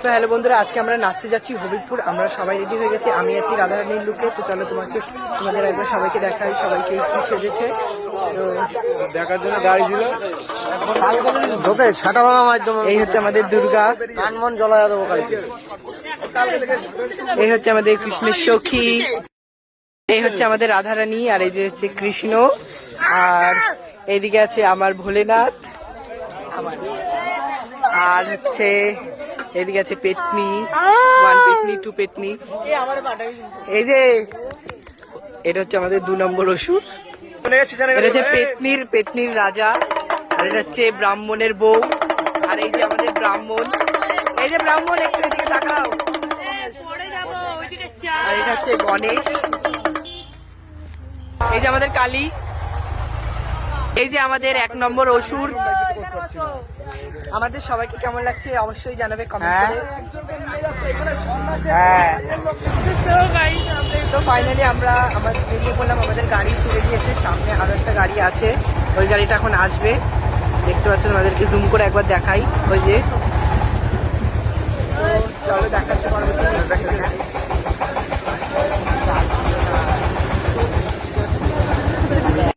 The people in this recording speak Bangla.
তো হ্যালো বন্ধুরা, আজকে আমরা নাচতে যাচ্ছি হবিবপুর। আমরা সবাই রেডি হয়ে গেছি। আমি আছি রাধারানীর লুকে। তো চলো তোমাদের একবার সবাইকে দেখাই সবাইকে কি সেজেছে। তো দেখার জন্য গাড়ি ছিল এই হচ্ছে আমাদের দুর্গা, কানমন জ্বলা দেবো কালকে। এই হচ্ছে আমাদের কৃষ্ণের সখী, এই হচ্ছে আমাদের রাধারানী, আর এই যে হচ্ছে কৃষ্ণ, আর এইদিকে আছে আমার ভোলেনাথ, আর হচ্ছে এদিকে আছে পেতনি, 1 পেতনি 2 পেতনি। এই যে এটা হচ্ছে আমাদের 2 নম্বর অসুর, এটা হচ্ছে পেতনির রাজা, আর এটা হচ্ছে ব্রাহ্মণের বউ, আর এই যে আমাদের ব্রাহ্মণ, এই যে ব্রাহ্মণ একটু এদিকে তাকাও, আর এটা হচ্ছে গণেশ, এই যে আমাদের কালী, এই যে আমাদের 1 নম্বর অসুর। আমাদের সবাইকে কেমন লাগছে অবশ্যই জানাবে কমেন্ট করে। তো ফাইনালি আমরা বেরিয়ে পড়লাম, আমাদের গাড়ি ছেড়ে দিয়েছে, সামনে আরো একটা গাড়ি আছে, ওই গাড়িটা এখন আসবে, দেখতে পাচ্ছেন। আমাদেরকে জুম করে একবার দেখাই, ওই যে। তো চলো দেখাচ্ছে পরবর্তী।